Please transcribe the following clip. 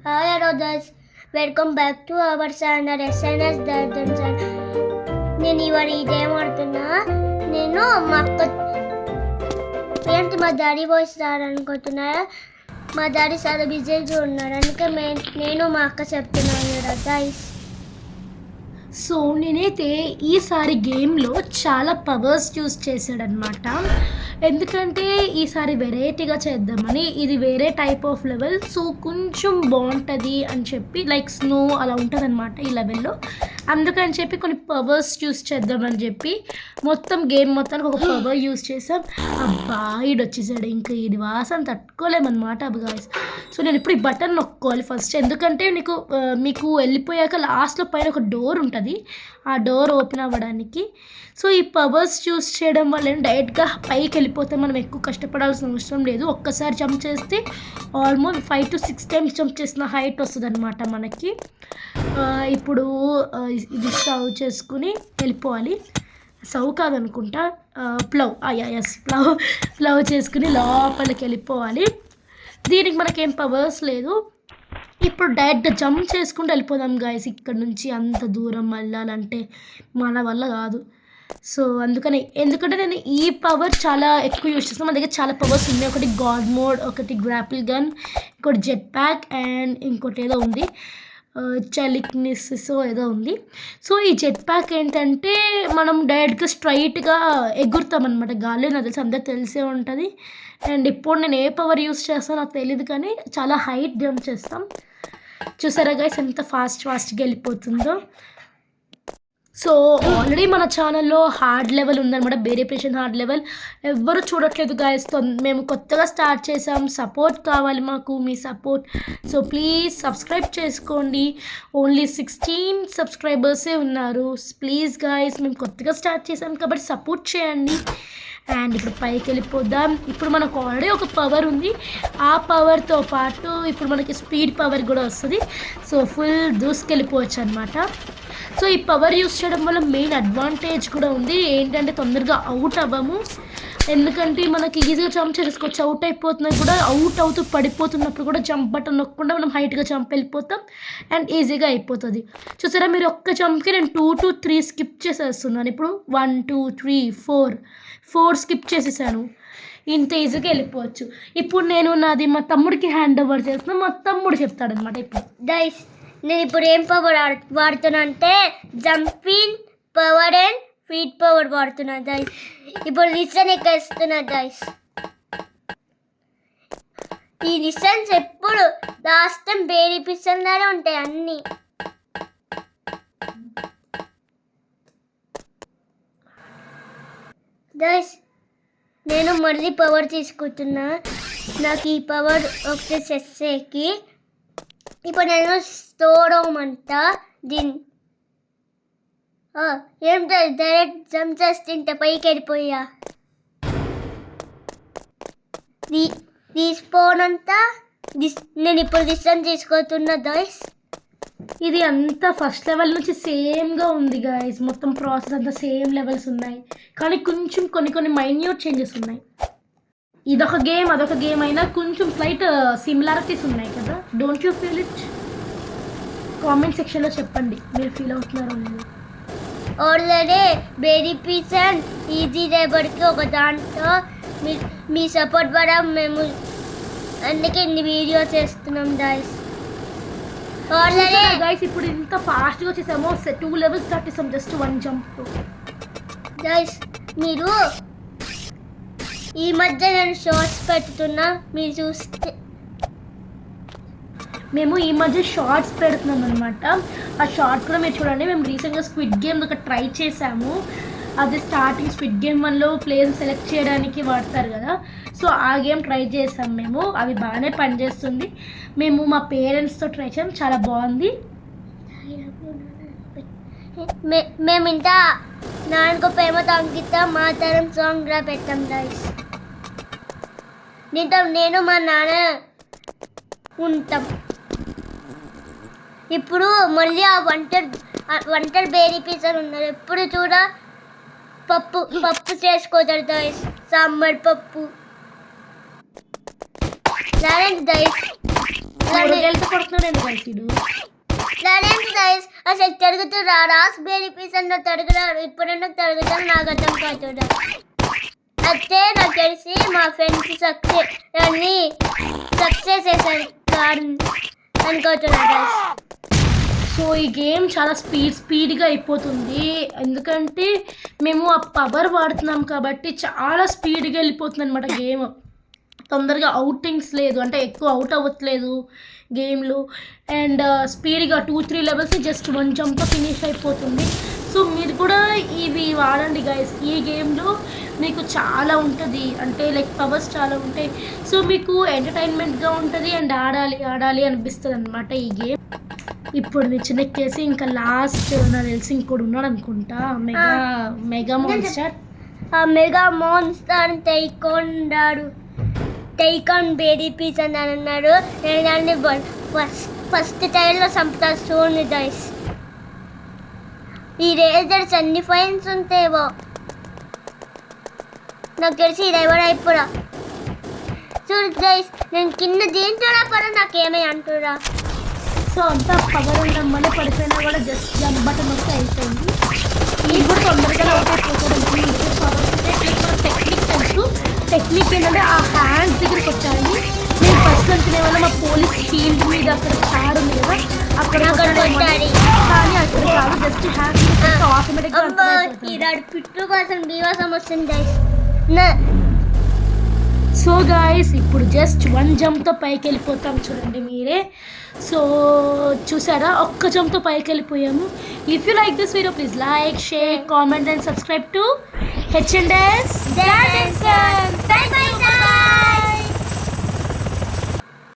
Hi Arodhas, welcome back to our channel SNS Dardan channel. నేను ఇవాళ ఇదేం ఆడుతున్నా నేను మా అక్క ఏంటి మా డాడీ వాయిస్ రాదనుకుంటున్నారా మా డాడీ చాలా బిజీగా ఉన్నారు అందుకే నేను మా అక్క చెప్తున్నాను కదా గైస్. సో నేనైతే ఈసారి గేమ్లో చాలా పవర్స్ యూస్ చేశాడనమాట. ఎందుకంటే ఈసారి వెరైటీగా చేద్దామని, ఇది వేరే టైప్ ఆఫ్ లెవెల్, సో కొంచెం బాగుంటుంది అని చెప్పి, లైక్ స్నో అలా ఉంటుంది అనమాట ఈ లెవెల్లో. అందుకని చెప్పి కొన్ని పవర్స్ యూస్ చేద్దామని చెప్పి మొత్తం గేమ్ మొత్తానికి ఒక పవర్ యూస్ చేసాం. అబ్బా ఈడు వచ్చేసాడు, ఇంకా ఈడి వాసన తట్టుకోలేమన్నమాట అబ్బా గాయస్. సో నేను ఇప్పుడు ఈ బటన్ నొక్కోవాలి ఫస్ట్, ఎందుకంటే మీకు వెళ్ళిపోయాక లాస్ట్లో పైన ఒక డోర్ ఉంటుంది, ఆ డోర్ ఓపెన్ అవ్వడానికి. సో ఈ పవర్స్ యూస్ చేయడం వల్ల డైరెక్ట్గా పైకి వెళ్ళిపోతే మనం ఎక్కువ కష్టపడాల్సిన అవసరం లేదు. ఒక్కసారి జంప్ చేస్తే ఆల్మోస్ట్ 5 to 6 times జంప్ చేసిన హైట్ వస్తుంది అనమాట మనకి. ఇప్పుడు ఇది సర్వ్ చేసుకుని వెళ్ళిపోవాలి. సర్వ్ కాదనుకుంటా, ప్లవ్, ఎస్ ప్లవ్ చేసుకుని లోపలికి వెళ్ళిపోవాలి. దీనికి మనకేం పవర్స్ లేదు. ఇప్పుడు డైరెక్ట్గా జంప్ చేసుకుంటూ వెళ్ళిపోదాం గాయస్. ఇక్కడ నుంచి అంత దూరం వెళ్ళాలంటే మన వల్ల కాదు. సో ఎందుకంటే నేను ఈ పవర్ చాలా ఎక్కువ యూజ్ చేస్తాను. మన దగ్గర చాలా పవర్స్ ఉన్నాయి. ఒకటి గాడ్ మోడ్, ఒకటి గ్రాపిల్ గన్, ఇంకోటి జెట్ ప్యాక్, అండ్ ఇంకోటి ఏదో ఉంది చలిక్నిస్ ఏదో ఉంది. సో ఈ జెట్ ప్యాక్ ఏంటంటే మనం డైరెక్ట్గా స్ట్రైట్గా ఎగురుతాం అనమాట గాల్లో. నాకు తెలిసి అందరికి తెలిసే ఉంటుంది. అండ్ ఇప్పుడు నేను ఏ పవర్ యూస్ చేస్తానో నాకు తెలియదు, కానీ చాలా హైట్ జంప్ చేస్తాం. చూసారా గైస్ ఎంత ఫాస్ట్గా వెళ్ళిపోతుందో. సో ఆల్రెడీ మన ఛానల్లో హార్డ్ లెవెల్ ఉందన్నమాట, వేరియేషన్ హార్డ్ లెవెల్. ఎవ్వరు చూడట్లేదు గాయస్, మేము కొత్తగా స్టార్ట్ చేసాం. సపోర్ట్ కావాలి మాకు, మీ సపోర్ట్. సో ప్లీజ్ సబ్స్క్రైబ్ చేసుకోండి. ఓన్లీ 16 సబ్స్క్రైబర్సే ఉన్నారు. ప్లీజ్ గాయస్, మేము కొత్తగా స్టార్ట్ చేసాం కాబట్టి సపోర్ట్ చేయండి. అండ్ ఇప్పుడు పైకి వెళ్ళిపోదాం. ఇప్పుడు మనకు ఆల్రెడీ ఒక పవర్ ఉంది, ఆ పవర్తో పాటు ఇప్పుడు మనకి స్పీడ్ పవర్ కూడా వస్తుంది. సో ఫుల్ దూసుకెళ్ళిపోవచ్చు అనమాట. సో ఈ పవర్ యూస్ చేయడం వల్ల మెయిన్ అడ్వాంటేజ్ కూడా ఉంది, ఏంటంటే తొందరగా అవుట్ అవ్వము. ఎందుకంటే మనకి ఈజీగా జంప్ చేసుకోవచ్చు. అవుట్ అయిపోతున్నా కూడా, అవుట్ అవుతూ పడిపోతున్నప్పుడు కూడా జంప్ బటన్ నొక్కకుండా మనం హైట్గా జంప్ వెళ్ళిపోతాం అండ్ ఈజీగా అయిపోతుంది. చూసారా, మీరు ఒక్క జంప్కి నేను 2 to 3 స్కిప్ చేసేస్తున్నాను. ఇప్పుడు 1 2 3 4 స్కిప్ చేసేసాను. ఇంత ఈజీగా వెళ్ళిపోవచ్చు. ఇప్పుడు నేను నాది మా తమ్ముడికి హ్యాండ్ ఓవర్ చేస్తున్నా, మా తమ్ముడు చెప్తాడనమాట. ఇప్పుడు గైస్ నేను ఇప్పుడు ఏం పవర్ వాడుతున్నా అంటే jumping power and feet power వాడుతున్నా గైస్. ఇప్పుడు లిసన్ ఎక్కిస్తున్నా గైస్. ఈ లిసన్స్ ఎప్పుడు లాస్ట్ టైం బేరీ పిస్సల్లానే ఉంటాయి అన్నీ. గైస్ నేను మళ్ళీ పవర్ తీసుకుంటున్నా. నాకు ఈ పవర్ వచ్చేసేకి ఇప్పుడు నేను స్టోర్ అవ్వమంటా. ఏంటో డైరెక్ట్ జంప్ చేస్తే ఇంత పైకి వెళ్ళిపోయా. తీసుకోన్ అంతా నేను ఇప్పుడు డిసిషన్ తీసుకుంటున్నా గైస్. ఇది అంతా ఫస్ట్ లెవెల్ నుంచి సేమ్గా ఉంది గాయస్. మొత్తం ప్రాసెస్ అంతా సేమ్ లెవెల్స్ ఉన్నాయి, కానీ కొంచెం కొన్ని మైన్యూట్ చేంజెస్ ఉన్నాయి. ఇదొక గేమ్ అదొక గేమ్ అయినా కొంచెం స్లైట్ సిమిలారిటీస్ ఉన్నాయి కదా. Don't you feel it? Comment సెక్షన్లో చెప్పండి మీరు ఫీల్ అవుతున్నారో లేదు. ఆల్రెడీ బేరీ పీస్ అండ్ ఈజీ రేబర్కి ఒక దాంట్లో మీ సపోర్ట్ ద్వారా మేము అందుకే ఇన్ని వీడియో చేస్తున్నాం గైస్. ఆల్రెడీ గైస్ ఇప్పుడు ఇంత ఫాస్ట్గా వచ్చేసామో, 2 levels స్టార్ట్ చేసాం జస్ట్ 1 జంప్. గైస్ మీరు ఈ మధ్య నేను షార్ట్స్ పెడుతున్నా, మీరు చూస్తే మేము ఈ మధ్య షార్ట్స్ పెడుతున్నాం అనమాట. ఆ షార్ట్స్ కూడా మీరు చూడండి. మేము రీసెంట్గా స్క్విడ్ గేమ్ ఒక ట్రై చేసాము. అది స్టార్టింగ్ స్క్విడ్ గేమ్ 1లో ప్లేస్ సెలెక్ట్ చేయడానికి వాడతారు కదా, సో ఆ గేమ్ ట్రై చేసాం మేము. అది బాగానే పనిచేస్తుంది. మేము మా పేరెంట్స్తో ట్రై చేసాం, చాలా బాగుంది. మేము ఇంత నాన్నకు ప్రేమతో అంకిత మాతరం సాంగ్ కూడా పెట్టాం గైస్. దీంతో నేను మా నాన్న ఉంటాం. ఇప్పుడు మళ్ళీ ఆ వంటర్ బేరీ పీసర్ ఉన్నారు. ఎప్పుడు చూడ పప్పు చేసుకోతారు గైస్, సాంబార్ పప్పు. గైస్ పిల్లలతో కొడుతున్నాడు గైస్ వీడు. అదేంటి గైస్ అసలు తిరుగుతురా రాస్బెర్రీ పీస్ అన్న తిరుగుతాడు ఇప్పుడన్నా తిరుగుతాడు నాకు అర్థం కాదు. అయితే నాకు తెలిసి మా ఫ్రెండ్స్ సక్సెస్ చేశారు కాదు అనుకుంటున్నా గైస్. సో ఈ గేమ్ చాలా స్పీడ్గా అయిపోతుంది ఎందుకంటే మేము ఆ పవర్ వాడుతున్నాం కాబట్టి చాలా స్పీడ్గా వెళ్ళిపోతుంది అనమాట గేమ్. తొందరగా అవుటింగ్స్ లేదు అంటే ఎక్కువ అవుట్ అవ్వట్లేదు గేమ్లు. అండ్ స్పీడ్గా 2-3 లెవెల్స్ జస్ట్ 1 జంప్తో ఫినిష్ అయిపోతుంది. సో మీరు కూడా ఇవి వాడండి గైస్. ఈ గేమ్లో మీకు చాలా ఉంటుంది అంటే లైక్ పవర్స్ చాలా ఉంటాయి. సో మీకు ఎంటర్టైన్మెంట్గా ఉంటుంది అండ్ ఆడాలి అనిపిస్తుంది అనమాట ఈ గేమ్. ఇప్పుడు నిచ్చెనెక్కేసి ఇంకా లాస్ట్ నాకు తెలిసి ఇంకోటి ఉన్నాడు అనుకుంటా మెగా మాన్స్టర్. ఆ మెగా మాన్స్టర్ టైకాన్ బేరీ పీస్ అని అన్నాడు. నేను దాన్ని ఫస్ట్ టైంలో చంపుతా చూడండి గైస్. ఈ రేజర్స్ అన్ని ఫైన్స్ ఉంటాయేవో నాకు తెలిసి ఇది ఎవరు అయిపోరా చూడు గైస్. నేను కింద దీంట్లో పడ నాకేమై అంటురా. సో అంతా పవర్ ఉండడం వల్ల పడిపోయినా కూడా జస్ట్ జంప్ బటన్ వస్తే అయిపోయింది. ఇది కూడా తొందరగా అవుట్ అయిపోతుంది. టెక్నిక్ ఏంటంటే ఆ హ్యాండ్స్ దగ్గరికి వచ్చాయి. నేను ఫస్ట్ అనుకునే వల్ల మా పోలీస్ ఫీల్డ్ మీద అక్కడ తాడు ఉంది కదా అక్కడ కొట్టాలి కానీ అక్కడ కాదు జస్ట్ హ్యాండ్స్ ఆటోమేటిక్గా. ఈనాడు పిట్టు కోసం బీవాసం వస్తుంది గైస్. సో గాయస్ ఇప్పుడు జస్ట్ 1 జంప్తో పైకి వెళ్ళిపోతాం చూడండి మీరే. సో చూసారా ఒక్క జంప్తో పైకి వెళ్ళిపోయాము. If you like this video please like share comment and subscribe to H&S. Bye bye guys.